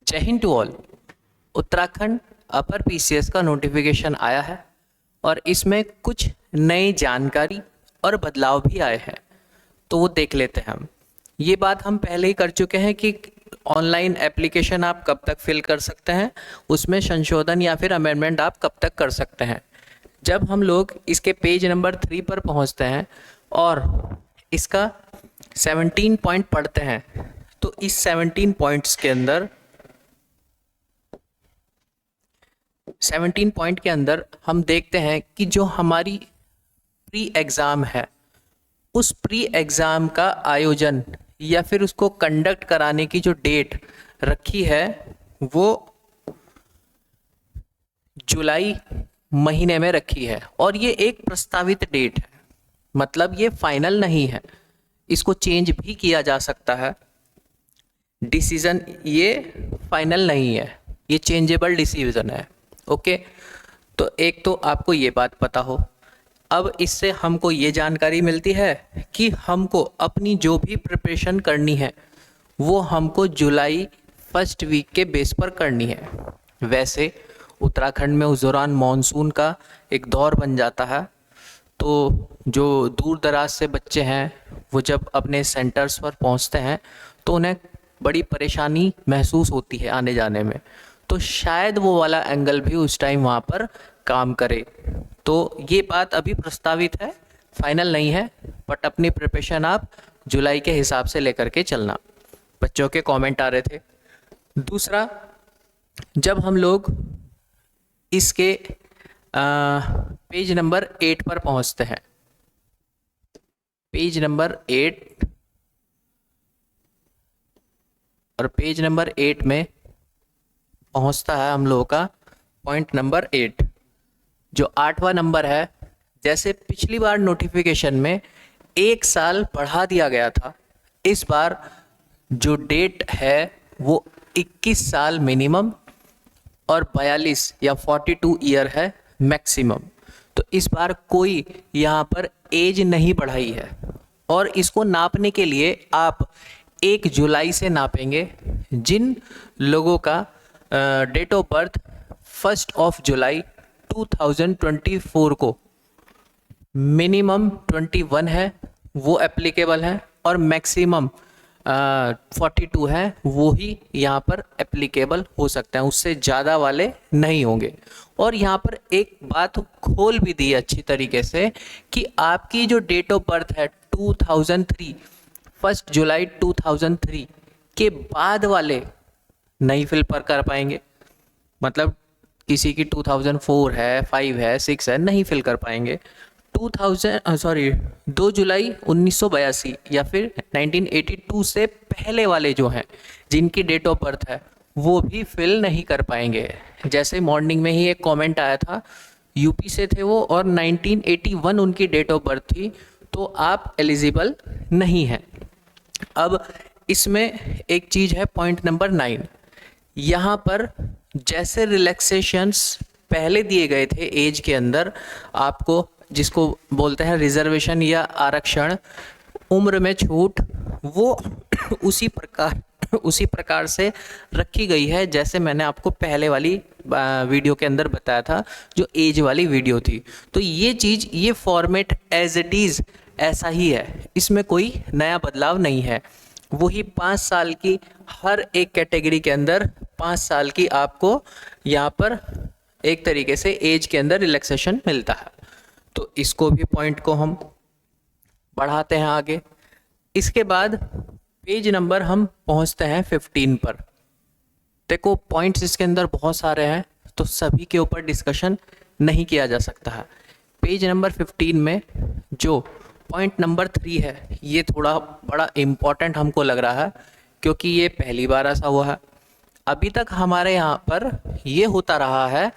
जय Hind to all. Uttarakhand upper PCS का notification आया है और इसमें कुछ नई जानकारी और बदलाव भी आए हैं, तो वो देख लेते हैं हम। ये बात हम पहले ही कर चुके हैं कि ऑनलाइन एप्लीकेशन आप कब तक फिल कर सकते हैं, उसमें संशोधन या फिर अमेंडमेंट आप कब तक कर सकते हैं। जब हम लोग इसके पेज नंबर 3 पर पहुंचते हैं और इसका 17 पॉइंट पढ़ते हैं, तो इस 17 पॉइंट्स के अंदर 17 पॉइंट के अंदर हम देखते हैं कि जो हमारी प्री एग्ज़ाम है, उस प्री एग्ज़ाम का आयोजन या फिर उसको कंडक्ट कराने की जो डेट रखी है वो जुलाई महीने में रखी है। और ये एक प्रस्तावित डेट है, मतलब ये फाइनल नहीं है, इसको चेंज भी किया जा सकता है। डिसीजन ये फाइनल नहीं है, ये चेंजेबल डिसीजन है। ओके, तो एक तो आपको ये बात पता हो। अब इससे हमको ये जानकारी मिलती है कि हमको अपनी जो भी प्रिपरेशन करनी है वो हमको जुलाई फर्स्ट वीक के बेस पर करनी है। वैसे उत्तराखंड में उस दौरान मॉनसून का एक दौर बन जाता है, तो जो दूर दराज से बच्चे हैं वो जब अपने सेंटर्स पर पहुंचते हैं तो उन्हें बड़ी परेशानी महसूस होती है आने जाने में, तो शायद वो वाला एंगल भी उस टाइम वहाँ पर काम करे। तो ये बात अभी प्रस्तावित है, फाइनल नहीं है, बट अपनी प्रिपरेशन आप जुलाई के हिसाब से लेकर के चलना। बच्चों के कमेंट आ रहे थे। दूसरा, जब हम लोग इसके पेज नंबर 8 पर पहुंचते हैं, पेज नंबर 8 और पेज नंबर 8 में पहुंचता है हम लोगों का पॉइंट नंबर 8, जो 8वां नंबर है। जैसे पिछली बार नोटिफिकेशन में 1 साल बढ़ा दिया गया था, इस बार जो डेट है वो 21 साल मिनिमम और 42 या 42 ईयर है मैक्सिमम। तो इस बार कोई यहाँ पर एज नहीं बढ़ाई है, और इसको नापने के लिए आप 1 जुलाई से नापेंगे। जिन लोगों का डेट ऑफ बर्थ 1 जुलाई 2024 को मिनिमम 21 है वो एप्लीकेबल है, और मैक्सिमम 42 है वो ही यहाँ पर एप्लीकेबल हो सकते हैं, उससे ज़्यादा वाले नहीं होंगे। और यहाँ पर एक बात खोल भी दी अच्छी तरीके से कि आपकी जो डेट ऑफ बर्थ है 2003 1 जुलाई 2003 के बाद वाले नहीं फिल पर कर पाएंगे। मतलब किसी की 2004 है, 5 है, 6 है, नहीं फिल कर पाएंगे। 2 जुलाई 1982 या फिर 1982 से पहले वाले जो हैं जिनकी डेट ऑफ बर्थ है वो भी फिल नहीं कर पाएंगे। जैसे मॉर्निंग में ही एक कमेंट आया था, यूपी से थे वो और 1981 उनकी डेट ऑफ बर्थ थी, तो आप एलिजिबल नहीं हैं। अब इसमें एक चीज़ है पॉइंट नंबर 9, यहाँ पर जैसे रिलैक्सेशंस पहले दिए गए थे एज के अंदर, आपको जिसको बोलते हैं रिजर्वेशन या आरक्षण, उम्र में छूट, वो उसी प्रकार से रखी गई है जैसे मैंने आपको पहले वाली वीडियो के अंदर बताया था, जो एज वाली वीडियो थी। तो ये चीज़, ये फॉर्मेट एज इट इज़ ऐसा ही है, इसमें कोई नया बदलाव नहीं है। वही 5 साल की हर एक कैटेगरी के अंदर 5 साल की आपको यहाँ पर एक तरीके से एज के अंदर रिलैक्सेशन मिलता है। तो इसको भी पॉइंट को हम बढ़ाते हैं आगे। इसके बाद पेज नंबर हम पहुँचते हैं 15 पर। देखो पॉइंट्स इसके अंदर बहुत सारे हैं, तो सभी के ऊपर डिस्कशन नहीं किया जा सकता है। पेज नंबर 15 में जो पॉइंट नंबर 3 है, ये थोड़ा बड़ा इम्पॉर्टेंट हमको लग रहा है, क्योंकि ये पहली बार ऐसा हुआ है। अभी तक हमारे यहाँ पर ये होता रहा है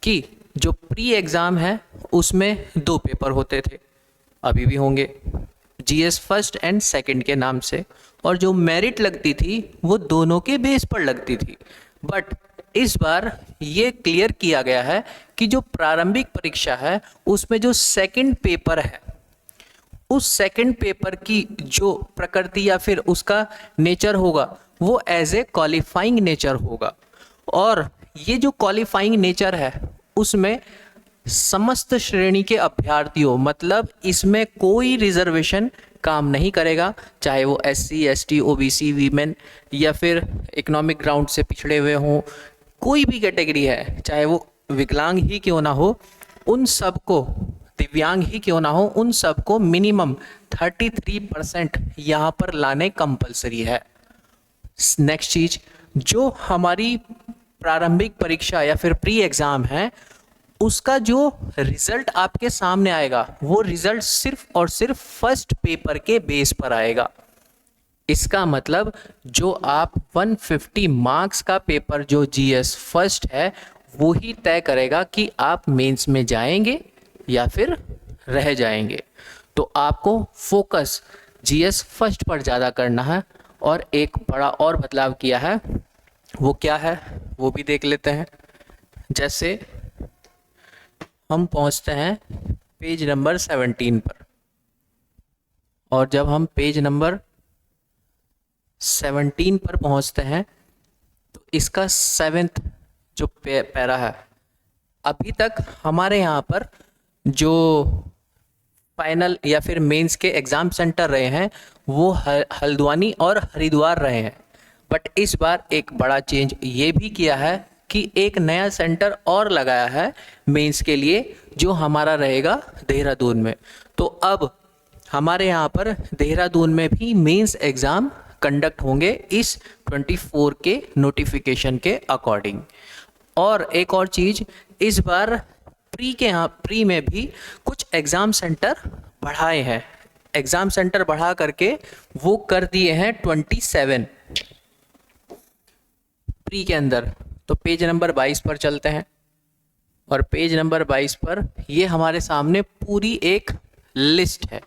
कि जो प्री एग्ज़ाम है उसमें 2 पेपर होते थे, अभी भी होंगे, जीएस फर्स्ट एंड सेकंड के नाम से, और जो मेरिट लगती थी वो दोनों के बेस पर लगती थी। बट इस बार ये क्लियर किया गया है कि जो प्रारंभिक परीक्षा है उसमें जो सेकंड पेपर है उस सेकंड पेपर की जो प्रकृति या फिर उसका नेचर होगा वो एज ए क्वालिफाइंग नेचर होगा। और ये जो क्वालिफाइंग नेचर है उसमें समस्त श्रेणी के अभ्यर्थियों, मतलब इसमें कोई रिजर्वेशन काम नहीं करेगा, चाहे वो SC ST OBC वीमेन या फिर इकोनॉमिक ग्राउंड से पिछड़े हुए हों, कोई भी कैटेगरी है, चाहे वो विकलांग ही क्यों ना हो, उन सबको, दिव्यांग ही क्यों ना हो, उन सबको मिनिमम 33% यहाँ पर लाने कंपलसरी है। नेक्स्ट चीज, जो हमारी प्रारंभिक परीक्षा या फिर प्री एग्जाम है उसका जो रिजल्ट आपके सामने आएगा वो रिजल्ट सिर्फ और सिर्फ फर्स्ट पेपर के बेस पर आएगा। इसका मतलब जो आप 150 मार्क्स का पेपर जो GS फर्स्ट है वो ही तय करेगा कि आप मेंस में जाएंगे या फिर रह जाएंगे। तो आपको फोकस GS फर्स्ट पर ज़्यादा करना है। और एक बड़ा और बदलाव किया है, वो क्या है वो भी देख लेते हैं। जैसे हम पहुंचते हैं पेज नंबर 17 पर, और जब हम पेज नंबर 17 पर पहुंचते हैं तो इसका 7th जो पैरा है, अभी तक हमारे यहाँ पर जो फाइनल या फिर मेंस के एग्ज़ाम सेंटर रहे हैं वो हल्द्वानी और हरिद्वार रहे हैं। बट इस बार एक बड़ा चेंज ये भी किया है कि एक नया सेंटर और लगाया है मेंस के लिए, जो हमारा रहेगा देहरादून में। तो अब हमारे यहाँ पर देहरादून में भी मेंस एग्ज़ाम कंडक्ट होंगे इस 24 के नोटिफिकेशन के अकॉर्डिंग। और एक और चीज़, इस बार प्री में भी कुछ एग्ज़ाम सेंटर बढ़ाए हैं, एग्ज़ाम सेंटर बढ़ा करके वो कर दिए हैं 27 प्री के अंदर। तो पेज नंबर 22 पर चलते हैं, और पेज नंबर 22 पर ये हमारे सामने पूरी एक लिस्ट है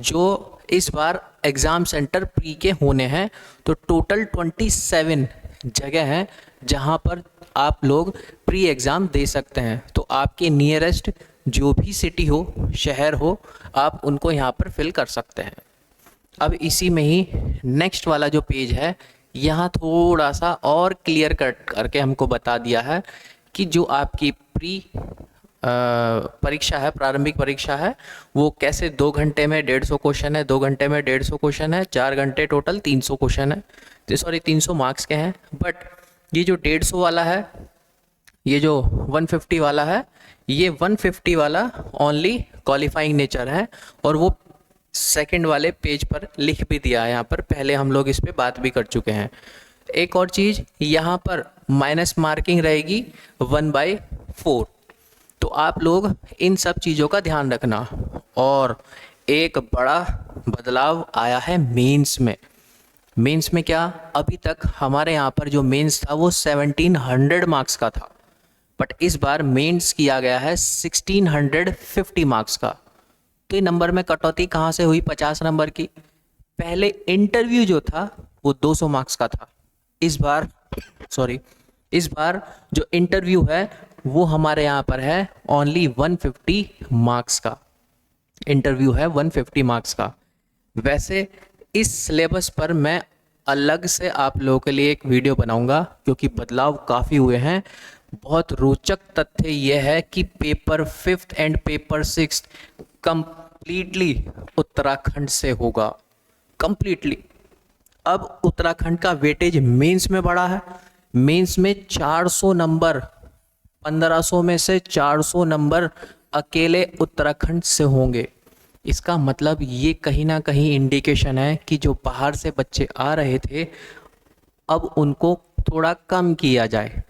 जो इस बार एग्ज़ाम सेंटर प्री के होने हैं। तो टोटल 27 जगह हैं जहां पर आप लोग प्री एग्ज़ाम दे सकते हैं। तो आपके नियरेस्ट जो भी सिटी हो, शहर हो, आप उनको यहाँ पर फिल कर सकते हैं। अब इसी में ही नेक्स्ट वाला जो पेज है, यहाँ थोड़ा सा और क्लियर कट करके हमको बता दिया है कि जो आपकी प्री परीक्षा है, प्रारंभिक परीक्षा है, वो कैसे 2 घंटे में 150 क्वेश्चन है, 2 घंटे में 150 क्वेश्चन है, 4 घंटे टोटल 300 क्वेश्चन है, तो सॉरी 300 मार्क्स के हैं। बट ये जो 150 वाला है, ये जो 150 वाला है, ये 150 वाला ओनली क्वालिफाइंग नेचर है, और वो सेकंड वाले पेज पर लिख भी दिया है यहाँ पर, पहले हम लोग इस पे बात भी कर चुके हैं। एक और चीज़, यहाँ पर माइनस मार्किंग रहेगी 1/4। तो आप लोग इन सब चीज़ों का ध्यान रखना। और एक बड़ा बदलाव आया है मेंस में। मेंस में क्या, अभी तक हमारे यहाँ पर जो मेंस था वो 1700 मार्क्स का था, बट इस बार मेंस किया गया है 1650 मार्क्स का। तो ये नंबर में कटौती कहाँ से हुई 50 नंबर की। पहले इंटरव्यू जो था वो 200 मार्क्स का था, इस बार जो इंटरव्यू है वो हमारे यहाँ पर है ओनली 150 मार्क्स का। इंटरव्यू है 150 मार्क्स का। वैसे इस सिलेबस पर मैं अलग से आप लोगों के लिए एक वीडियो बनाऊंगा, क्योंकि बदलाव काफ़ी हुए हैं। बहुत रोचक तथ्य यह है कि paper 5th and paper 6th completely Uttarakhand से होगा, कंप्लीटली। अब उत्तराखंड का वेटेज मेंस में बढ़ा है। मेंस में 400 नंबर, 1500 में से 400 नंबर अकेले उत्तराखंड से होंगे। इसका मतलब ये कहीं ना कहीं इंडिकेशन है कि जो बाहर से बच्चे आ रहे थे अब उनको थोड़ा कम किया जाए,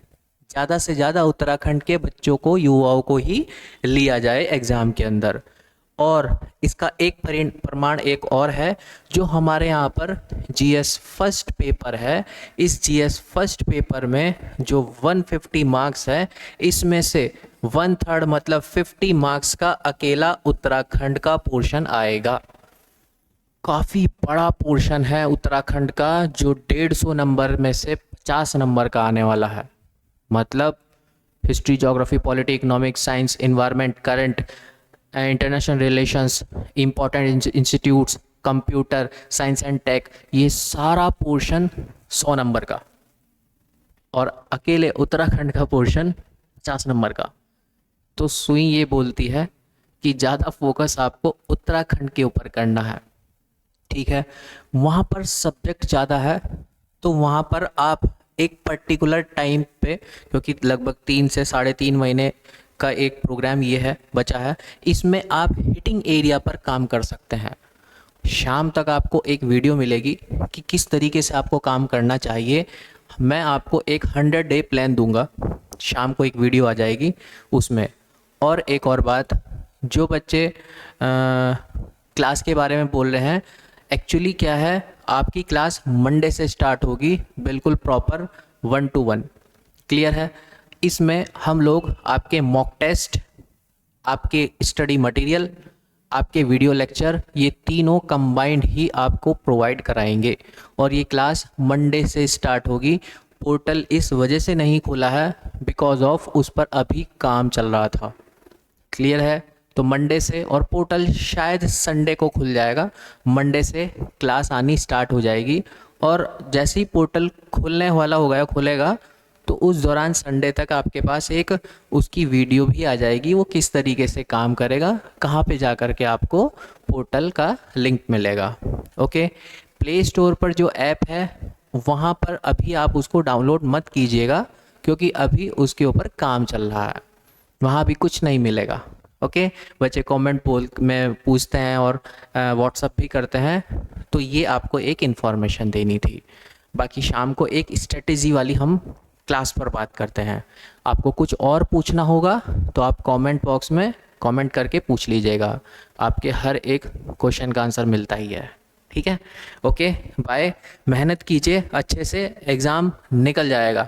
ज़्यादा से ज़्यादा उत्तराखंड के बच्चों को, युवाओं को ही लिया जाए एग्ज़ाम के अंदर। और इसका एक प्रमाण एक और है, जो हमारे यहाँ पर GS फर्स्ट पेपर है, इस GS फर्स्ट पेपर में जो 150 मार्क्स है, इसमें से 1/3 मतलब 50 मार्क्स का अकेला उत्तराखंड का पोर्शन आएगा। काफ़ी बड़ा पोर्शन है उत्तराखंड का, जो 150 नंबर में से 50 नंबर का आने वाला है। मतलब history, geography, polity, economics, science, environment, current, international relations, important institutes, computer science and tech, ये सारा पोर्शन 100 नंबर का, और अकेले उत्तराखंड का पोर्शन 50 नंबर का। तो सुई ये बोलती है कि ज़्यादा फोकस आपको उत्तराखंड के ऊपर करना है, ठीक है। वहाँ पर सब्जेक्ट ज़्यादा है, तो वहाँ पर आप एक पर्टिकुलर टाइम पे, क्योंकि लगभग 3 से 3.5 महीने का एक प्रोग्राम ये है बचा है, इसमें आप हिटिंग एरिया पर काम कर सकते हैं। शाम तक आपको एक वीडियो मिलेगी कि किस तरीके से आपको काम करना चाहिए। मैं आपको एक 100 डे प्लान दूंगा, शाम को एक वीडियो आ जाएगी उसमें। और एक और बात, जो बच्चे क्लास के बारे में बोल रहे हैं, एक्चुअली क्या है, आपकी क्लास मंडे से स्टार्ट होगी, बिल्कुल प्रॉपर 1 to 1, क्लियर है। इसमें हम लोग आपके मॉक टेस्ट, आपके स्टडी मटेरियल, आपके वीडियो लेक्चर, ये तीनों कंबाइंड ही आपको प्रोवाइड कराएंगे। और ये क्लास मंडे से स्टार्ट होगी। पोर्टल इस वजह से नहीं खुला है बिकॉज ऑफ उस पर अभी काम चल रहा था, क्लियर है। तो मंडे से, और पोर्टल शायद संडे को खुल जाएगा, मंडे से क्लास आनी स्टार्ट हो जाएगी। और जैसे ही पोर्टल खुलने वाला होगा, खुलेगा, तो उस दौरान संडे तक आपके पास एक उसकी वीडियो भी आ जाएगी, वो किस तरीके से काम करेगा, कहाँ पे जा कर के आपको पोर्टल का लिंक मिलेगा। ओके, प्ले स्टोर पर जो ऐप है वहाँ पर अभी आप उसको डाउनलोड मत कीजिएगा, क्योंकि अभी उसके ऊपर काम चल रहा है, वहाँ भी कुछ नहीं मिलेगा। ओके, बच्चे कमेंट बोल में पूछते हैं और व्हाट्सअप भी करते हैं, तो ये आपको एक इन्फॉर्मेशन देनी थी। बाकी शाम को एक स्ट्रेटेजी वाली हम क्लास पर बात करते हैं। आपको कुछ और पूछना होगा तो आप कमेंट बॉक्स में कमेंट करके पूछ लीजिएगा, आपके हर एक क्वेश्चन का आंसर मिलता ही है, ठीक है। ओके बाय, मेहनत कीजिए अच्छे से, एग्ज़ाम निकल जाएगा।